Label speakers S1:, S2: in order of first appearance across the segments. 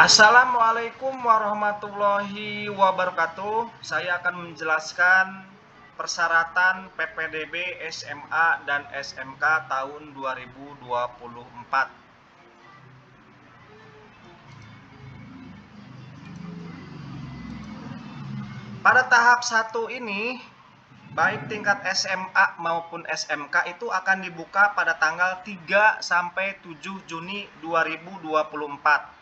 S1: Assalamualaikum warahmatullahi wabarakatuh. Saya akan menjelaskan persyaratan PPDB SMA dan SMK tahun 2024. Pada tahap 1 ini, baik tingkat SMA maupun SMK itu akan dibuka pada tanggal 3 sampai 7 Juni 2024.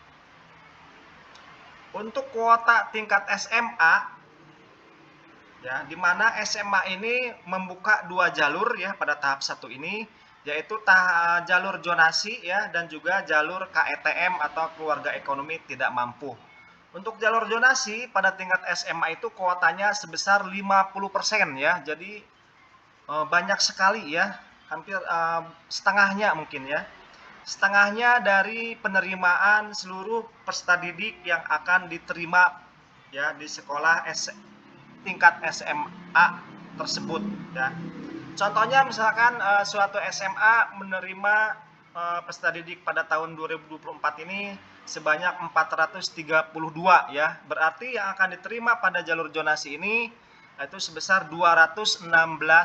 S1: Untuk kuota tingkat SMA, ya, di mana SMA ini membuka 2 jalur ya pada tahap 1 ini, yaitu jalur zonasi ya dan juga jalur KETM atau keluarga ekonomi tidak mampu. Untuk jalur zonasi pada tingkat SMA itu kuotanya sebesar 50% ya. Jadi banyak sekali ya, hampir setengahnya mungkin ya. Setengahnya dari penerimaan seluruh peserta didik yang akan diterima ya di sekolah tingkat SMA tersebut ya. Contohnya misalkan suatu SMA menerima peserta didik pada tahun 2024 ini sebanyak 432 ya. Berarti yang akan diterima pada jalur zonasi ini itu sebesar 216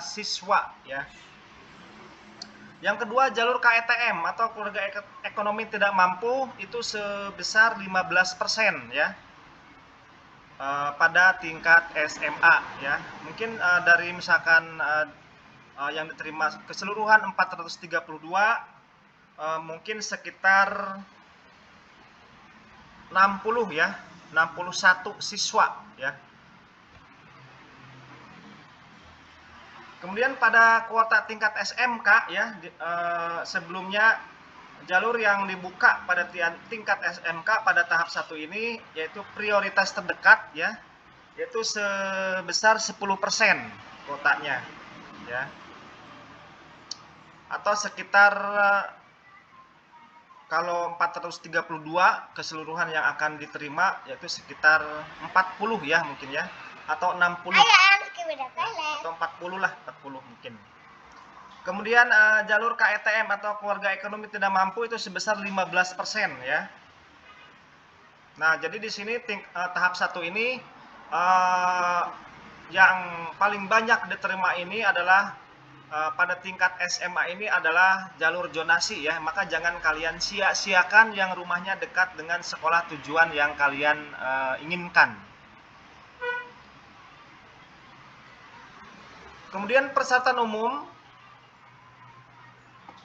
S1: siswa ya. Yang kedua, jalur KETM atau keluarga ekonomi tidak mampu itu sebesar 15% ya. Pada tingkat SMA ya. Mungkin dari misalkan yang diterima keseluruhan 432 mungkin sekitar 60 ya, 61 siswa ya. Kemudian pada kuota tingkat SMK ya, sebelumnya jalur yang dibuka pada tingkat SMK pada tahap 1 ini yaitu prioritas terdekat ya, yaitu sebesar 10% kuotanya ya. Atau sekitar kalau 432 keseluruhan yang akan diterima yaitu sekitar 40 ya mungkin ya, atau 60 atau 40 lah, 40 mungkin. Kemudian jalur KETM atau keluarga ekonomi tidak mampu itu sebesar 15% ya. Nah, jadi di sini tahap 1 ini yang paling banyak diterima ini adalah pada tingkat SMA ini adalah jalur zonasi ya. Maka jangan kalian sia-siakan yang rumahnya dekat dengan sekolah tujuan yang kalian inginkan. Kemudian persyaratan umum.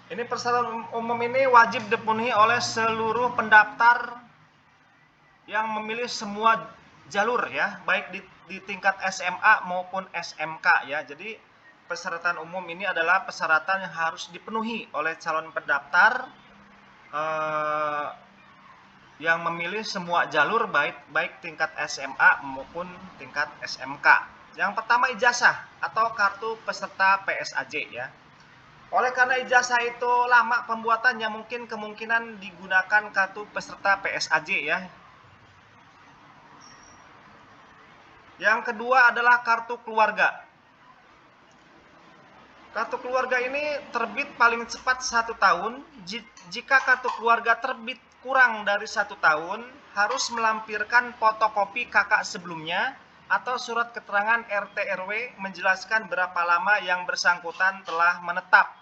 S1: Ini persyaratan umum ini wajib dipenuhi oleh seluruh pendaftar yang memilih semua jalur ya, baik di tingkat SMA maupun SMK ya. Jadi persyaratan umum ini adalah persyaratan yang harus dipenuhi oleh calon pendaftar yang memilih semua jalur baik tingkat SMA maupun tingkat SMK. Yang pertama, ijazah atau kartu peserta PSAJ ya. Oleh karena ijazah itu lama pembuatannya, mungkin kemungkinan digunakan kartu peserta PSAJ ya. Yang kedua adalah kartu keluarga. Kartu keluarga ini terbit paling cepat 1 tahun. Jika kartu keluarga terbit kurang dari 1 tahun, harus melampirkan fotokopi kakak sebelumnya atau surat keterangan RT RW menjelaskan berapa lama yang bersangkutan telah menetap.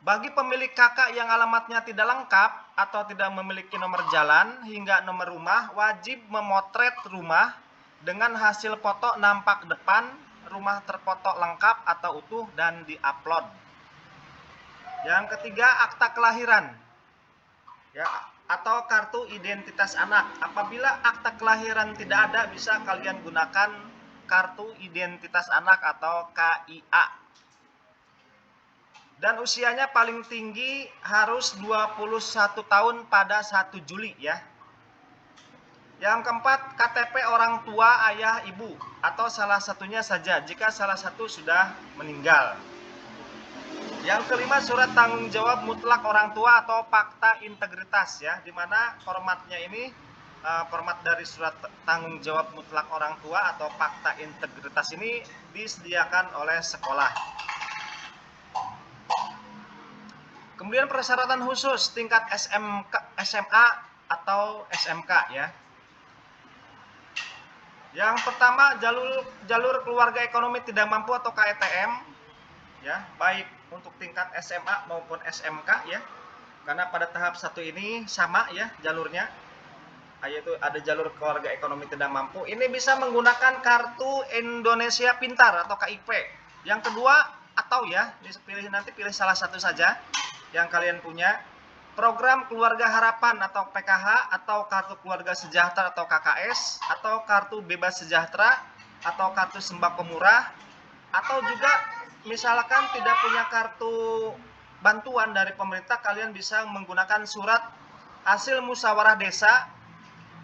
S1: Bagi pemilik kakak yang alamatnya tidak lengkap atau tidak memiliki nomor jalan hingga nomor rumah, wajib memotret rumah dengan hasil foto nampak depan rumah terfoto lengkap atau utuh dan diupload. Yang ketiga, akta kelahiran ya, atau kartu identitas anak. Apabila akta kelahiran tidak ada, bisa kalian gunakan kartu identitas anak atau KIA. Dan usianya paling tinggi harus 21 tahun pada 1 Juli ya. Yang keempat, KTP orang tua ayah ibu atau salah satunya saja jika salah satu sudah meninggal. Yang kelima, surat tanggung jawab mutlak orang tua atau fakta integritas ya, dimana formatnya ini format dari surat tanggung jawab mutlak orang tua atau fakta integritas ini disediakan oleh sekolah. Kemudian persyaratan khusus tingkat SMA atau SMK ya. Yang pertama jalur keluarga ekonomi tidak mampu atau KETM ya, baik untuk tingkat SMA maupun SMK ya. Karena pada tahap 1 ini sama ya jalurnya, yaitu ada jalur keluarga ekonomi tidak mampu. Ini bisa menggunakan kartu Indonesia Pintar atau KIP. Yang kedua atau ya, nanti pilih salah satu saja yang kalian punya. Program Keluarga Harapan atau PKH, atau kartu keluarga sejahtera atau KKS, atau kartu bebas sejahtera atau kartu sembako murah, atau juga misalkan tidak punya kartu bantuan dari pemerintah, kalian bisa menggunakan surat hasil musyawarah desa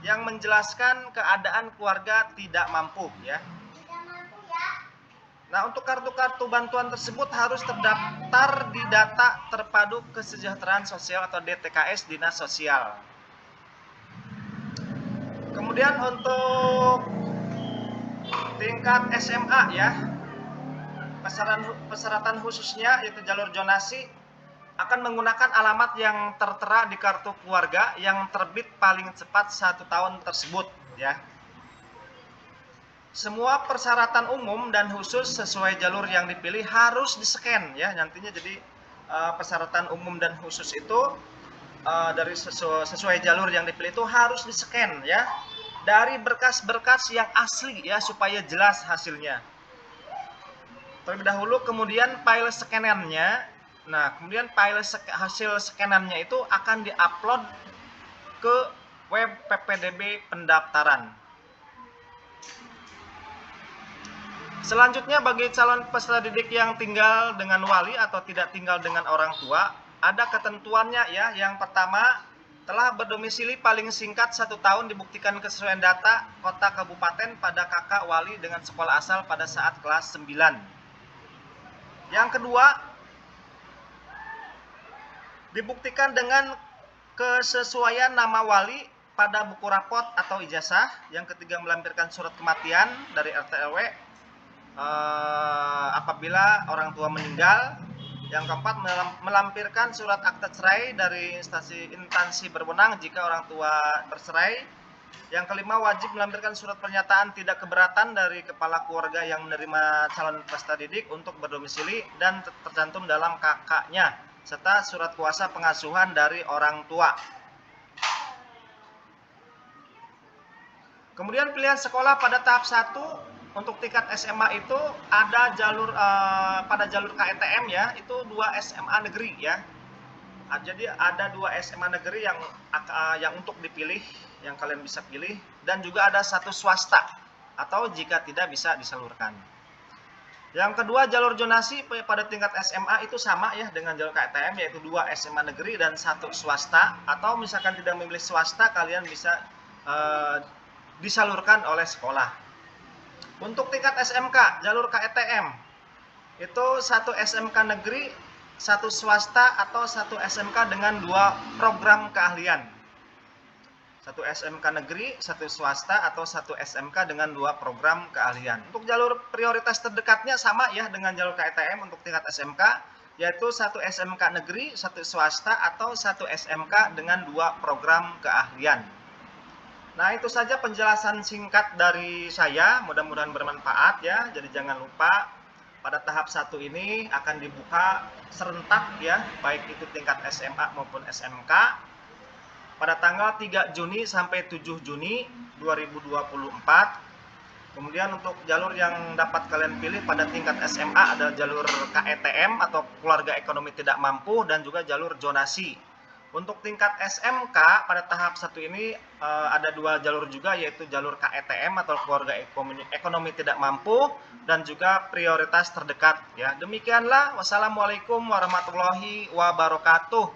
S1: yang menjelaskan keadaan keluarga tidak mampu ya. Nah, untuk kartu-kartu bantuan tersebut harus terdaftar di Data Terpadu Kesejahteraan Sosial atau DTKS Dinas Sosial. Kemudian untuk tingkat SMA ya, persyaratan khususnya yaitu jalur zonasi akan menggunakan alamat yang tertera di kartu keluarga yang terbit paling cepat 1 tahun tersebut ya. Semua persyaratan umum dan khusus sesuai jalur yang dipilih harus di-scan ya nantinya. Jadi persyaratan umum dan khusus itu dari sesuai jalur yang dipilih itu harus di-scan ya, dari berkas-berkas yang asli ya, supaya jelas hasilnya terlebih dahulu. Kemudian file scanannya, nah kemudian file hasil scanannya itu akan diupload ke web PPDB pendaftaran. Selanjutnya, bagi calon peserta didik yang tinggal dengan wali atau tidak tinggal dengan orang tua, ada ketentuannya ya. Yang pertama, telah berdomisili paling singkat 1 tahun, dibuktikan kesesuaian data kota kabupaten pada kakak wali dengan sekolah asal pada saat kelas 9. Yang kedua, dibuktikan dengan kesesuaian nama wali pada buku rapot atau ijazah. Yang ketiga, melampirkan surat kematian dari RT RW apabila orang tua meninggal. Yang keempat, melampirkan surat akte cerai dari instansi berwenang jika orang tua bercerai. Yang kelima, wajib melampirkan surat pernyataan tidak keberatan dari kepala keluarga yang menerima calon peserta didik untuk berdomisili dan tercantum dalam KK-nya, serta surat kuasa pengasuhan dari orang tua. Kemudian pilihan sekolah pada tahap 1 untuk tingkat SMA itu ada jalur pada jalur KETM ya, itu 2 SMA negeri ya. Jadi ada 2 SMA negeri yang untuk dipilih, yang kalian bisa pilih, dan juga ada 1 swasta atau jika tidak bisa disalurkan. Yang kedua, jalur zonasi pada tingkat SMA itu sama ya dengan jalur KETM, yaitu 2 SMA negeri dan 1 swasta, atau misalkan tidak memilih swasta, kalian bisa disalurkan oleh sekolah. Untuk tingkat SMK, jalur KETM itu 1 SMK negeri, 1 swasta, atau 1 SMK dengan 2 program keahlian. 1 SMK negeri, 1 swasta, atau 1 SMK dengan 2 program keahlian. Untuk jalur prioritas terdekatnya sama ya dengan jalur KETM untuk tingkat SMK, yaitu 1 SMK negeri, 1 swasta, atau 1 SMK dengan 2 program keahlian. Nah, itu saja penjelasan singkat dari saya, mudah-mudahan bermanfaat ya. Jadi jangan lupa pada tahap 1 ini akan dibuka serentak ya, baik itu tingkat SMA maupun SMK pada tanggal 3 Juni sampai 7 Juni 2024. Kemudian untuk jalur yang dapat kalian pilih pada tingkat SMA ada jalur KETM atau keluarga ekonomi tidak mampu, dan juga jalur zonasi. Untuk tingkat SMK pada tahap 1 ini ada 2 jalur juga, yaitu jalur KETM atau keluarga ekonomi tidak mampu, dan juga prioritas terdekat ya. Demikianlah, wassalamualaikum warahmatullahi wabarakatuh.